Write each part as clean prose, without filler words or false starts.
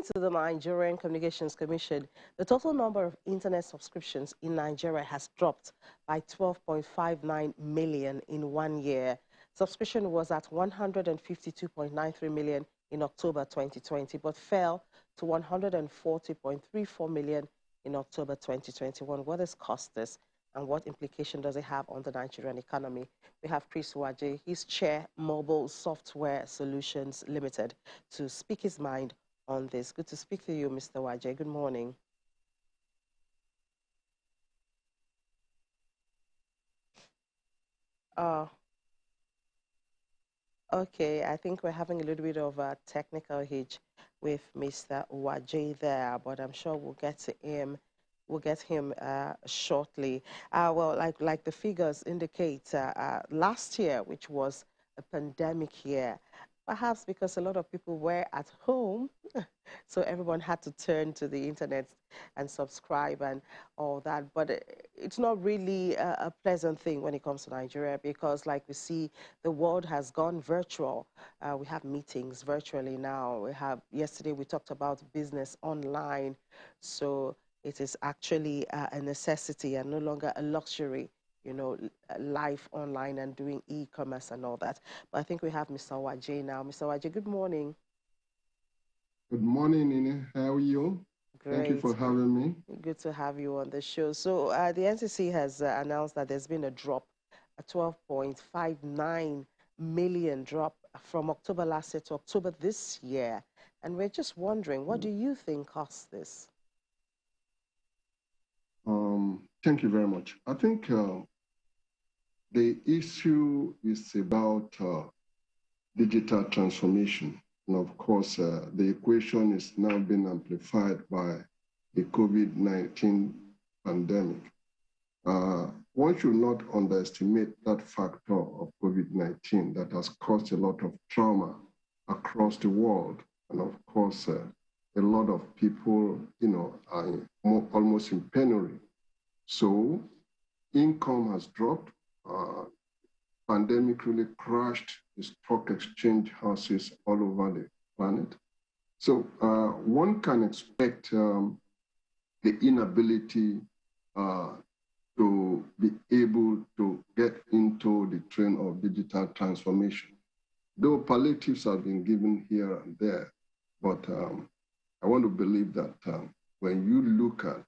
To the Nigerian Communications Commission, the total number of internet subscriptions in Nigeria has dropped by 12.59 million in 1 year. Subscription was at 152.93 million in October 2020, but fell to 140.34 million in October 2021. What has caused this, and what implication does it have on the Nigerian economy? We have Chris Waje, he's Chair Mobile Software Solutions Limited, to speak his mind on this. Good to speak to you, Mr. Waje. Good morning. Okay, I think we're having a little bit of a technical hitch with Mr. Waje there, but I'm sure we'll get to him. We'll get him shortly. Well, like the figures indicate, last year, which was a pandemic year, perhaps because a lot of people were at home, so everyone had to turn to the internet and subscribe and all that. But it's not really a pleasant thing when it comes to Nigeria, because like we see, the world has gone virtual. We have meetings virtually now. Yesterday we talked about business online. So it is actually a necessity and no longer a luxury, you know, life online and doing e-commerce and all that. But I think we have Mr. Waje now. Mr. Waje, good morning. Good morning, Nene. How are you? Great. Thank you for having me. Good to have you on the show. So the NCC has announced that there's been a drop, a 12.59 million drop from October last year to October this year. And we're just wondering, what do you think caused this? Thank you very much. I think the issue is about digital transformation. And of course, the equation is now being amplified by the COVID-19 pandemic. One should not underestimate that factor of COVID-19 that has caused a lot of trauma across the world. And of course, a lot of people, you know, are almost in penury. So income has dropped. Pandemic really crashed the stock exchange houses all over the planet. So one can expect the inability to be able to get into the train of digital transformation. Though palliatives have been given here and there, but I want to believe that when you look at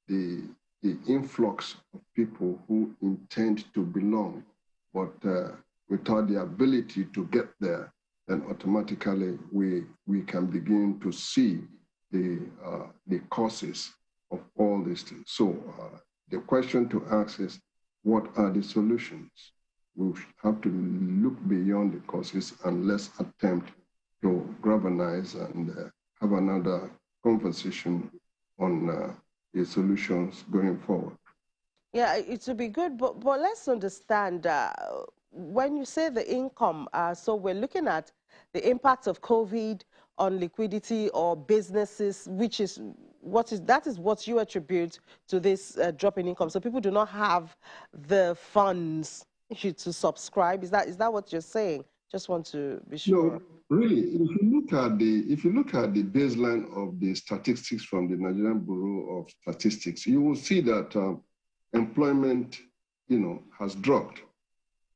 the influx of people who intend to belong, but without the ability to get there, then automatically we can begin to see the causes of all these things. So the question to ask is, what are the solutions? We have to look beyond the causes and let's attempt to galvanize and have another conversation on the solutions going forward. Yeah, it would be good, but let's understand, when you say the income, so we're looking at the impact of COVID on liquidity or businesses, which is that is what you attribute to this drop in income. So people do not have the funds to subscribe. Is that what you're saying? Just want to be sure. No, really, if you look at the baseline of the statistics from the Nigerian Bureau of Statistics, you will see that employment, you know, has dropped.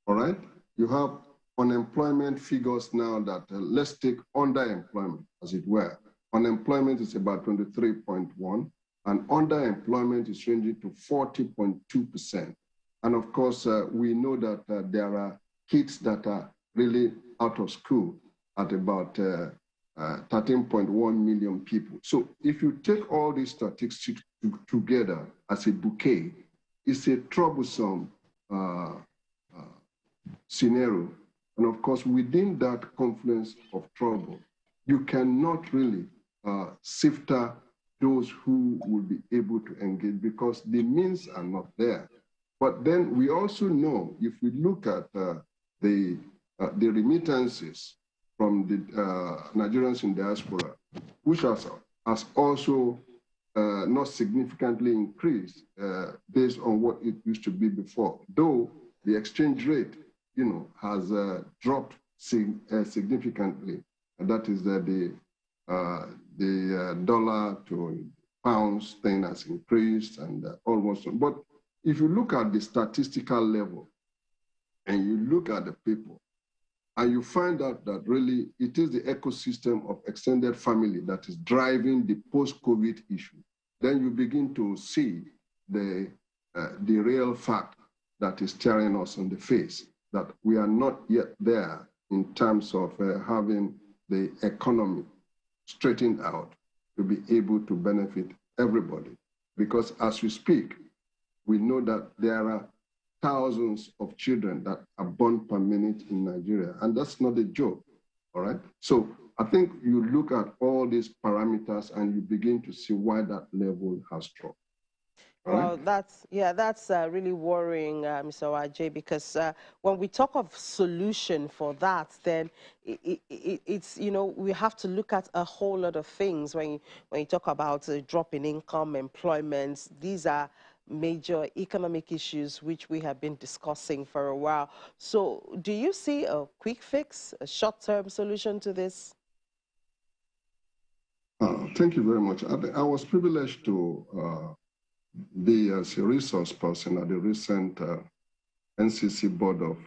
All right, you have unemployment figures now that let's take underemployment, as it were. Unemployment is about 23.1, and underemployment is ranging to 40.2%. And of course, we know that there are kids that are really out of school at about 13.1 million people. So if you take all these statistics together as a bouquet, it's a troublesome scenario. And of course, within that confluence of trouble, you cannot really sift out those who will be able to engage because the means are not there. But then we also know, if we look at the remittances from the Nigerians in diaspora, which has also not significantly increased based on what it used to be before, though the exchange rate, has dropped significantly. And that is the the dollar to pounds thing has increased and almost. But if you look at the statistical level and you look at the people, and you find out that really it is the ecosystem of extended family that is driving the post-COVID issue, then you begin to see the real fact that is staring us in the face, that we are not yet there in terms of having the economy straightened out to be able to benefit everybody. Because as we speak, we know that there are thousands of children that are born per minute in Nigeria, and that's not a joke, all right? So I think you look at all these parameters and you begin to see why that level has dropped. Well, that's really worrying, Mr. Wajay, because when we talk of solution for that, then it's we have to look at a whole lot of things when you talk about a drop in income, employment. These are major economic issues which we have been discussing for a while. So, do you see a quick fix, a short-term solution to this? Thank you very much. I was privileged to be as a resource person at the recent NCC Board of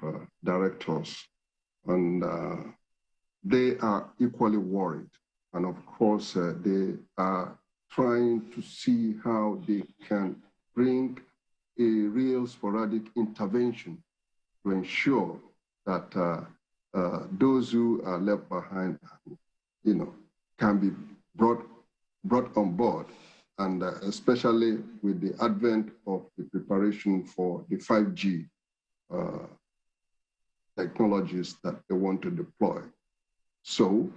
Directors, and they are equally worried. And of course, they are trying to see how they can bring a real sporadic intervention to ensure that those who are left behind, can be brought on board, and especially with the advent of the preparation for the 5G technologies that they want to deploy. So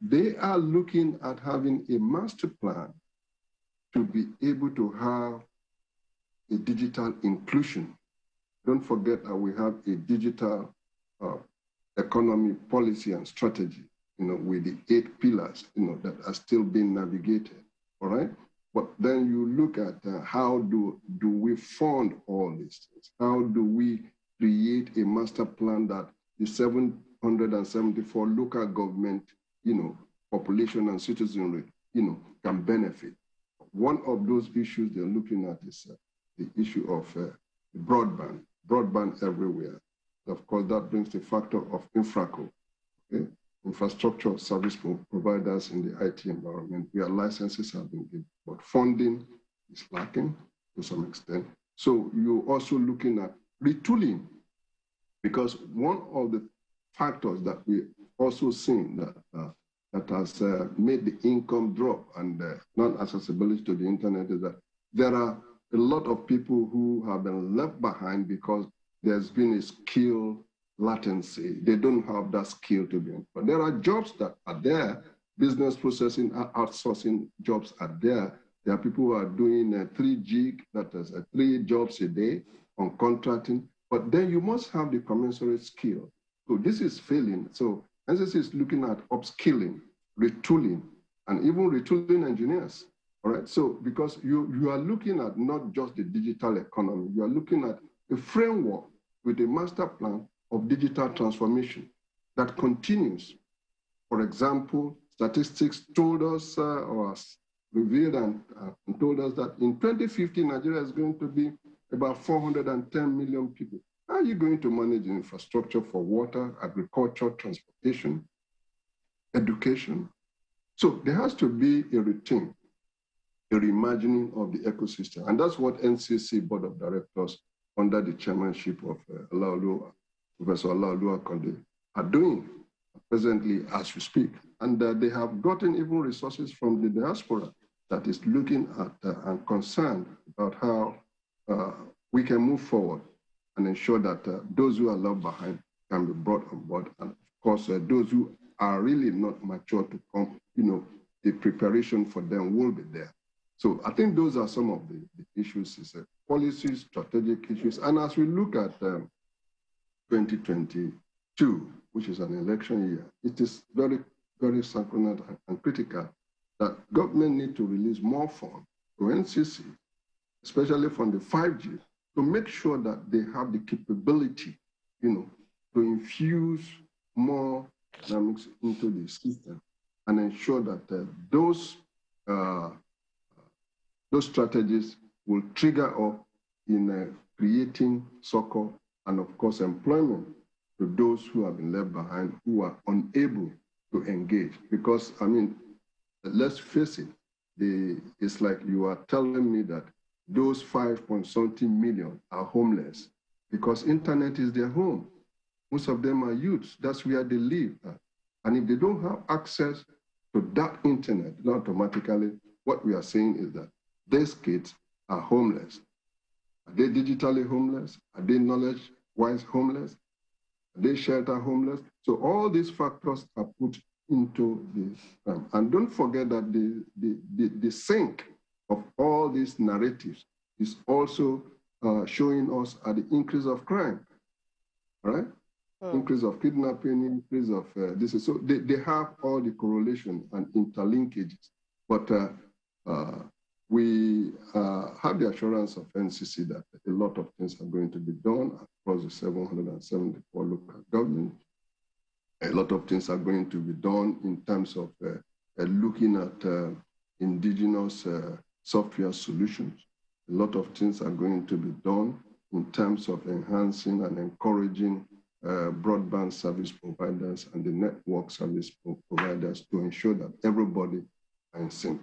they are looking at having a master plan to be able to have a digital inclusion. Don't forget that we have a digital economy policy and strategy, with the 8 pillars, that are still being navigated. All right. But then you look at how do we fund all these things? How do we create a master plan that the 774 local government, population and citizenry, can benefit? One of those issues they're looking at is the issue of broadband everywhere. Of course, that brings the factor of infrastructure service providers in the IT environment, where licenses have been given, but funding is lacking to some extent. So you're also looking at retooling, because one of the factors that we also seen that has made the income drop and non-accessibility to the internet is that there are a lot of people who have been left behind because there's been a skill latency. They don't have that skill to be in. But there are jobs that are there, business processing, outsourcing jobs are there. There are people who are doing 3 gig, that is 3 jobs a day on contracting, but then you must have the commensurate skill. So this is failing. So NCC is looking at upskilling, retooling, and even retooling engineers. All right. So because you are looking at not just the digital economy, you are looking at a framework with a master plan of digital transformation that continues. For example, statistics told us, or has revealed and told us that in 2050, Nigeria is going to be about 410 million people. How are you going to manage infrastructure for water, agriculture, transportation, education? So there has to be a rethink, a reimagining of the ecosystem. And that's what NCC Board of Directors, under the chairmanship of Professor Olaoluwa Konde, are doing presently as we speak. And they have gotten even resources from the diaspora that is looking at and concerned about how we can move forward and ensure that those who are left behind can be brought on board. And of course, those who are really not mature to come, the preparation for them will be there. So I think those are some of the issues, policies, strategic issues. And as we look at 2022, which is an election year, it is very, very synchronous and critical that government need to release more funds to NCC, especially from the 5G, to make sure that they have the capability, to infuse more dynamics into the system and ensure that those strategies will trigger up in creating succor and, of course, employment to those who have been left behind, who are unable to engage. Because, I mean, let's face it, it's like you are telling me that those 5.something million are homeless because internet is their home. Most of them are youths. That's where they live. And if they don't have access to that internet, then automatically what we are saying is that these kids are homeless. Are they digitally homeless? Are they knowledge-wise homeless? Are they shelter homeless? So all these factors are put into this. And don't forget that the sink of all these narratives is also showing us at the increase of crime, all right? Increase of kidnapping, increase of this. So they have all the correlation and interlinkages. But we have the assurance of NCC that a lot of things are going to be done across the 774 local governments. A lot of things are going to be done in terms of looking at indigenous software solutions. A lot of things are going to be done in terms of enhancing and encouraging broadband service providers and the network service providers to ensure that everybody are in sync.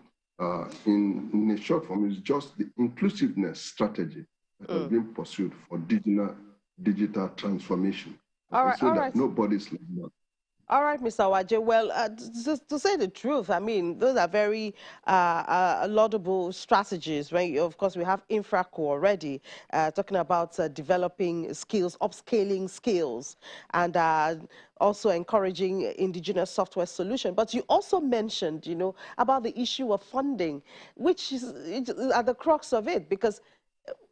In a short form, it's just the inclusiveness strategy that has been pursued for digital transformation. So that nobody's left out. All right, Mr. Waje. Well, to say the truth, I mean, those are very laudable strategies. Right? Of course, we have InfraCo already talking about developing skills, upscaling skills, and also encouraging indigenous software solution. But you also mentioned, you know, about the issue of funding, which is at the crux of it, because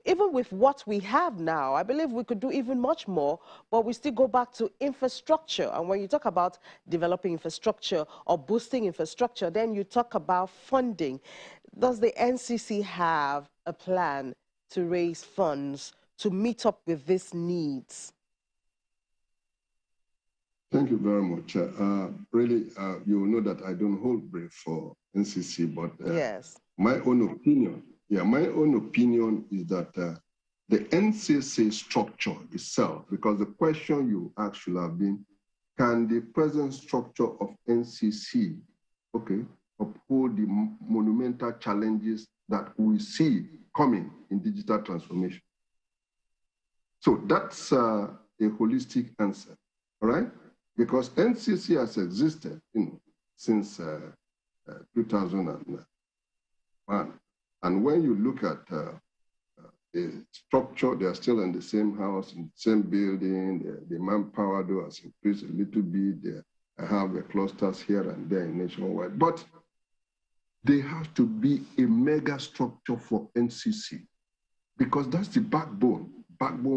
even with what we have now, I believe we could do even much more, but we still go back to infrastructure. And when you talk about developing infrastructure or boosting infrastructure, then you talk about funding. Does the NCC have a plan to raise funds to meet up with these needs? Thank you very much. Really, you will know that I don't hold brief for NCC, but yes, my own opinion is that the NCC structure itself, because the question you asked should have been, can the present structure of NCC, uphold the monumental challenges that we see coming in digital transformation? So that's a holistic answer, all right? Because NCC has existed, since 2001. And when you look at the structure, they are still in the same house, in the same building. The manpower, though, has increased a little bit. They have the clusters here and there nationwide. But there has to be a mega structure for NCC, because that's the backbone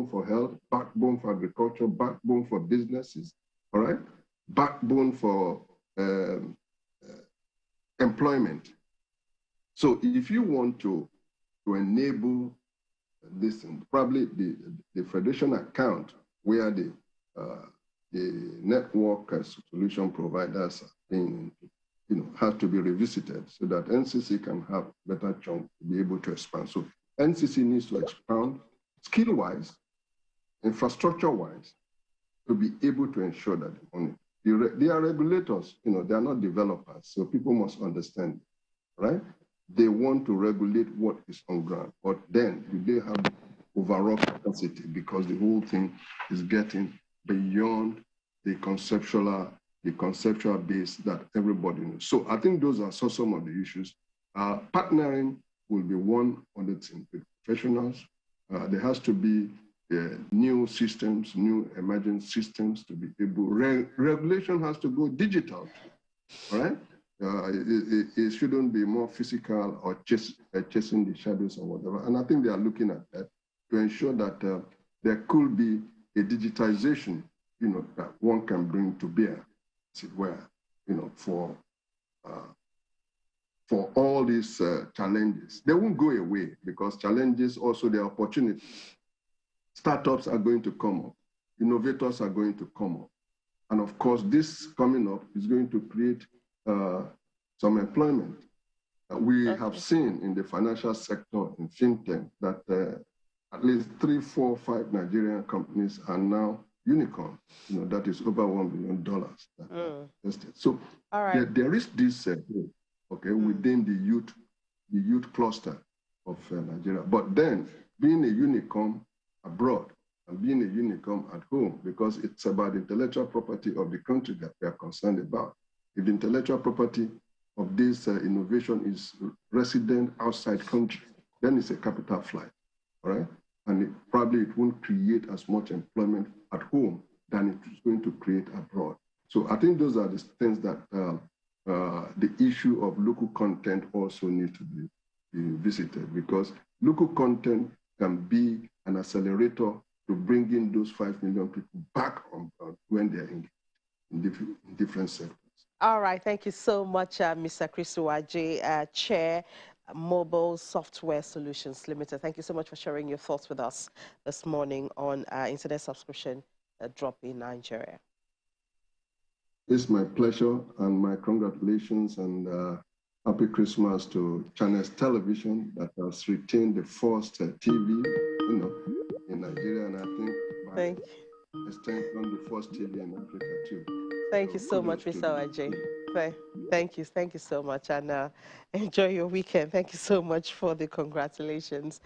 for health, backbone for agriculture, backbone for businesses, all right? Backbone for employment. So if you want to enable this, probably the federation account where the network solution providers are being, has to be revisited so that NCC can have better chance to be able to expand. So NCC needs to expand skill-wise, infrastructure-wise, to be able to ensure that they are regulators, they are not developers, so people must understand, right? They want to regulate what is on ground, but then they have overall capacity because the whole thing is getting beyond the conceptual base that everybody knows. So I think those are some of the issues. Partnering will be one of the things with professionals. There has to be new systems, new emerging systems to be able. Regulation has to go digital, all right? It shouldn't be more physical or chasing the shadows or whatever. And I think they are looking at that to ensure that there could be a digitization, that one can bring to bear, as it were, for all these challenges. They won't go away because challenges also the opportunity. Startups are going to come up, innovators are going to come up. And of course, this coming up is going to create some employment. We have Okay. seen in the financial sector in fintech that at least 3, 4, 5 Nigerian companies are now unicorn. That is over $1 billion that are invested. So All right. there is this within the youth cluster of Nigeria. But then being a unicorn abroad and being a unicorn at home, because it's about the intellectual property of the country that we are concerned about. If the intellectual property of this innovation is resident outside country, then it's a capital flight, all right? And it won't create as much employment at home than it's going to create abroad. So I think those are the things that the issue of local content also needs to be visited, because local content can be an accelerator to bring in those 5 million people back on when they're in different sectors. All right. Thank you so much, Mr. Chris Waje, Chair, Mobile Software Solutions Limited. Thank you so much for sharing your thoughts with us this morning on internet subscription drop in Nigeria. It's my pleasure and my congratulations and happy Christmas to Channels Television that has retained the first TV, in Nigeria, and I think extension the first TV in Africa too. Thank you so much, Mr. Waje. Thank you so much, and enjoy your weekend. Thank you so much for the congratulations.